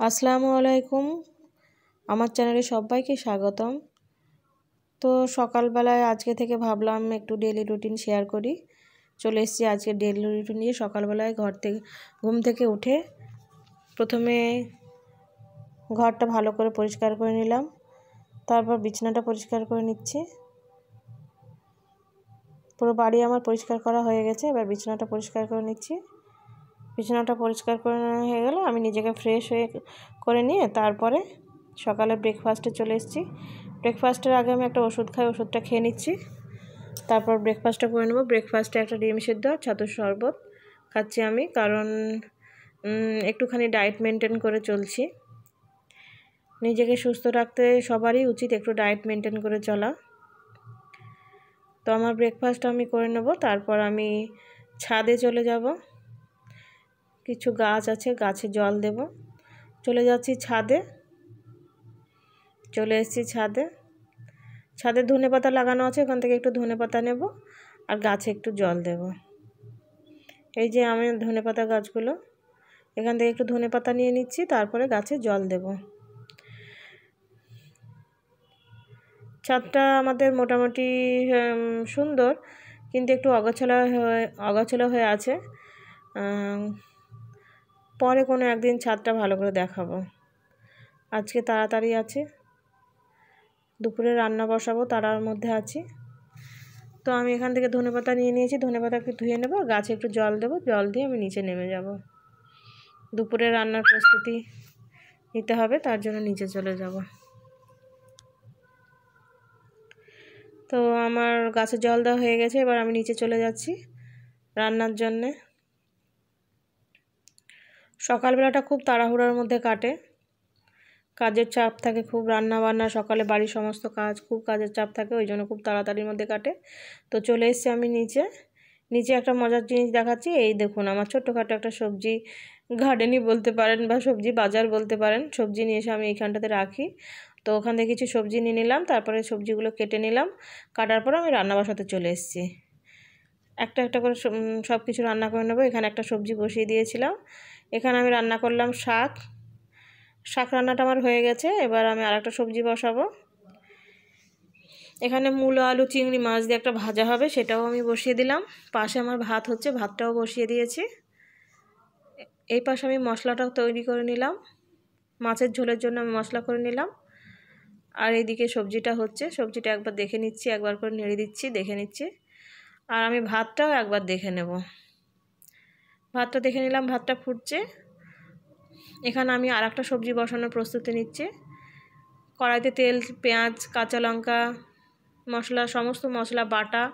আসসালামু আলাইকুম। আমার চ্যানেলে সবাইকে স্বাগতম। তো সকালবেলায় আজকে থেকে ভাবলাম একটু ডেইলি রুটিন শেয়ার করি। চলে এসেছি আজকে ডেইলি রুটিন নিয়ে। সকালবেলায় ঘুম থেকে উঠে প্রথমে ঘরটা ভালো করে পরিষ্কার করে নিলাম, তারপর বিছানাটা পরিষ্কার করে নিচ্ছি। পুরো বাড়ি আমার পরিষ্কার করা হয়ে গেছে, এবার বিছানাটা পরিষ্কার করে নিচ্ছি। বিছানাটা পরিষ্কার করে নেওয়া হয়ে গেলে আমি নিজেকে ফ্রেশ করে নিয়ে তারপরে সকালে ব্রেকফাস্টে চলে এসেছি। ব্রেকফাস্টের আগে আমি একটা ওষুধ খাই, ওষুধটা খেয়ে নিচ্ছি, তারপর ব্রেকফাস্টটা করে নেব। ব্রেকফাস্টে একটা ডিম সিদ্ধ আর ছাতুর শরবত খাচ্ছি আমি, কারণ একটুখানি ডায়েট মেনটেন করে চলছি। নিজেকে সুস্থ রাখতে সবারই উচিত একটু ডায়েট মেনটেন করে চলা। তো আমার ব্রেকফাস্ট আমি করে নেব, তারপর আমি ছাদে চলে যাব। কিছু গাছ আছে, গাছে জল দেব। চলে যাচ্ছি ছাদে। চলে এসেছি ছাদে ধনেপাতা লাগানো আছে, ওখান থেকে একটু ধনেপাতা নেব আর গাছে একটু জল দেব। এই যে আমি ধনেপাতা গাছগুলো, এখান থেকে একটু ধনেপাতা নিয়ে নিচ্ছি, তারপরে গাছে জল দেব। ছাদটা আমাদের মোটামুটি সুন্দর, কিন্তু একটু অগোছালো হয়ে আছে। পরে কোনো একদিন ছাদটা ভালো করে দেখাবো। আজকে তাড়াতাড়ি আছে, দুপুরে রান্না বসাবো, তাড়ার মধ্যে আছি। তো আমি এখান থেকে ধনেপাতা নিয়ে নিয়েছি, ধনেপাতাকে ধুয়ে নেব, গাছে একটু জল দেবো, জল দিয়ে আমি নিচে নেমে যাব। দুপুরে রান্নার প্রস্তুতি নিতে হবে, তার জন্য নিচে চলে যাব। তো আমার গাছে জল দেওয়া হয়ে গেছে, এবার আমি নিচে চলে যাচ্ছি রান্নার জন্যে। সকালবেলাটা খুব তাড়াহুড়োর মধ্যে কাটে, কাজের চাপ থাকে খুব, রান্না বান্না, সকালে বাড়ির সমস্ত কাজ, খুব কাজের চাপ থাকে, ওই জন্য খুব তাড়াতাড়ির মধ্যে কাটে। তো চলে এসেছি আমি নিচে একটা মজার জিনিস দেখাচ্ছি। এই দেখুন, আমার ছোট্টখাটো একটা সবজি গার্ডেনই বলতে পারেন বা সবজি বাজার বলতে পারেন। সবজি নিয়ে এসে আমি এইখানটাতে রাখি। তো ওখান থেকে কিছু সবজি নিয়ে নিলাম, তারপরে সবজিগুলো কেটে নিলাম। কাটার পর আমি রান্না বসাতে চলে এসেছি। একটা একটা করে সব কিছু রান্না করে নেবো। এখানে একটা সবজি বসিয়ে দিয়েছিলাম। এখানে আমি রান্না করলাম শাক রান্নাটা আমার হয়ে গেছে। এবার আমি আরেকটা সবজি বসাবো। এখানে মূলো, আলু, চিংড়ি মাছ দিয়ে একটা ভাজা হবে, সেটাও আমি বসিয়ে দিলাম। পাশে আমার ভাত হচ্ছে, ভাতটাও বসিয়ে দিয়েছি। এই পাশে আমি মশলাটাও তৈরি করে নিলাম, মাছের ঝোলের জন্য আমি মশলা করে নিলাম। আর এইদিকে সবজিটা হচ্ছে, সবজিটা একবার দেখে নিচ্ছি, একবার করে নেড়ে দিচ্ছি, দেখে নিচ্ছি। আর আমি ভাতটাও একবার দেখে নেব। ভাতটা দেখে নিলাম, ভাতটা ফুটছে। এখানে আমি আর একটা সবজি বসানোর প্রস্তুতি নিচ্ছি। কড়াইতে তেল, পেঁয়াজ, কাঁচা লঙ্কা, মশলা, সমস্ত মশলা বাটা,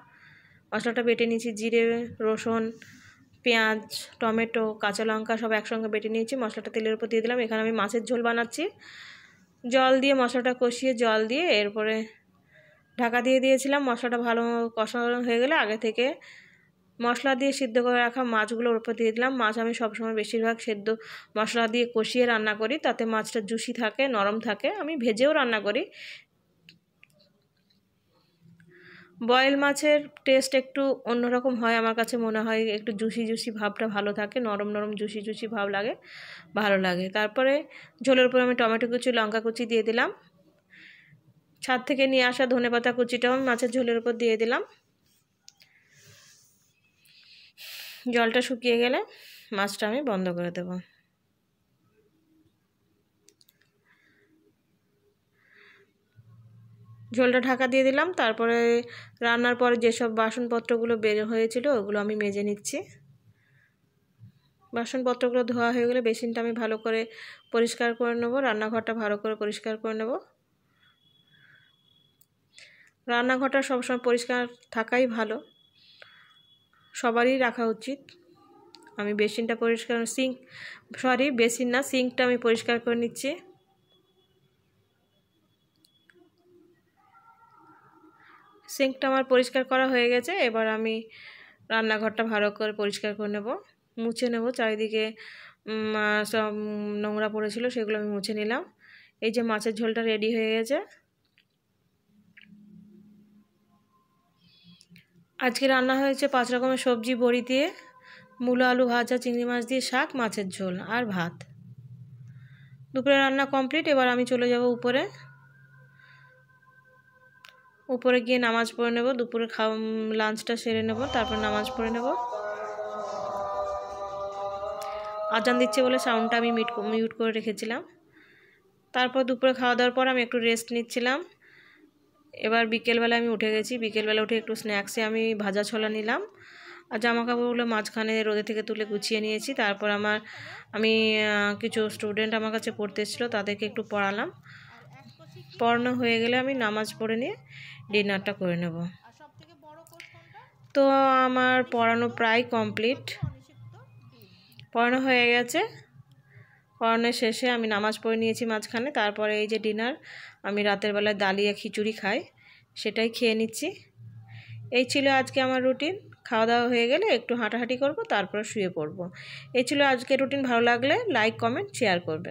মশলাটা বেটে নিয়েছি। জিরে, রসুন, পেঁয়াজ, টমেটো, কাঁচা লঙ্কা সব একসঙ্গে বেটে নিয়েছি। মশলাটা তেলের উপর দিয়ে দিলাম। এখানে আমি মাছের ঝোল বানাচ্ছি। জল দিয়ে মশলাটা কষিয়ে, জল দিয়ে এরপরে ঢাকা দিয়ে দিয়েছিলাম। মশলাটা ভালো কষানো হয়ে গেলে আগে থেকে মশলা দিয়ে সিদ্ধ করে রাখা মাছগুলোর উপর দিয়ে দিলাম। মাছ আমি সবসময় বেশিরভাগ সেদ্ধ মশলা দিয়ে কষিয়ে রান্না করি, তাতে মাছটা জুসি থাকে, নরম থাকে। আমি ভেজেও রান্না করি। বয়েল মাছের টেস্ট একটু অন্যরকম হয়, আমার কাছে মনে হয় একটু জুসি ভাবটা ভালো থাকে, নরম নরম জুসি ভাব লাগে, ভালো লাগে। তারপরে ঝোলের উপর আমি টমেটো কুচি, লঙ্কা কুচি দিয়ে দিলাম। ছাদ থেকে নিয়ে আসা ধনেপাতা কুচিটাও আমি মাছের ঝোলের উপর দিয়ে দিলাম। জলটা শুকিয়ে গেলে মাছটা আমি বন্ধ করে দেব। ঝোলটা ঢাকা দিয়ে দিলাম। তারপরে রান্নার পরে যেসব বাসনপত্রগুলো বের হয়েছিল ওগুলো আমি মেজে নিচ্ছি। বাসনপত্রগুলো ধোয়া হয়ে গেলে বেসিনটা আমি ভালো করে পরিষ্কার করে নেব, রান্নাঘরটা ভালো করে পরিষ্কার করে নেব। রান্নাঘরটা সবসময় পরিষ্কার থাকাই ভালো, সবারই রাখা উচিত। আমি বেসিনটা পরিষ্কার, বেসিন না, সিঙ্কটা আমি পরিষ্কার করে নিচ্ছি। সিঙ্কটা আমার পরিষ্কার করা হয়ে গেছে। এবার আমি রান্নাঘরটা ভালো করে পরিষ্কার করে নেব, মুছে নেব। চারিদিকে সব নোংরা পড়েছিল, সেগুলো আমি মুছে নিলাম। এই যে মাছের ঝোলটা রেডি হয়ে গেছে। আজকে রান্না হয়েছে 5 রকমের সবজি, বড়ি দিয়ে, মূলো, আলু ভাজা, চিংড়ি মাছ দিয়ে শাক, মাছের ঝোল আর ভাত। দুপুরে রান্না কমপ্লিট। এবার আমি চলে যাব উপরে। উপরে গিয়ে নামাজ পড়ে নেব, দুপুরে লাঞ্চটা সেরে নেব, তারপর নামাজ পড়ে নেব। আজান দিচ্ছে বলে সাউন্ডটা আমি মিউট করে রেখেছিলাম। তারপর দুপুরে খাওয়া দাওয়ার পর আমি একটু রেস্ট নিচ্ছিলাম। এবার বিকেলবেলা আমি উঠে গেছি। বিকেলবেলা উঠে একটু স্ন্যাক্সে আমি ভাজা ছোলা নিলাম, আর জামা কাপড়গুলো মাঝখানে রোদে থেকে তুলে গুছিয়ে নিয়েছি। তারপর আমি কিছু স্টুডেন্ট আমার কাছে পড়তে এসেছিলো, তাদেরকে একটু পড়ালাম। পড়ানো হয়ে গেলে আমি নামাজ পড়ে নিয়ে ডিনারটা করে নেব। তো আমার পড়ানো প্রায় কমপ্লিট, পড়ানো হয়ে গেছে। পড়ানোর শেষে আমি নামাজ পড়ে নিয়েছি মাঝখানে। তারপরে এই যে ডিনার, আমি রাতের বেলায় ডালিয়া খিচুড়ি খাই, সেটাই খেয়ে নিচ্ছি। এই ছিল আজকে আমার রুটিন। খাওয়া দাওয়া হয়ে গেলে একটু হাঁটাহাঁটি করব, তারপর শুয়ে পড়ব। এই ছিল আজকে রুটিন। ভালো লাগলে লাইক, কমেন্ট, শেয়ার করবেন।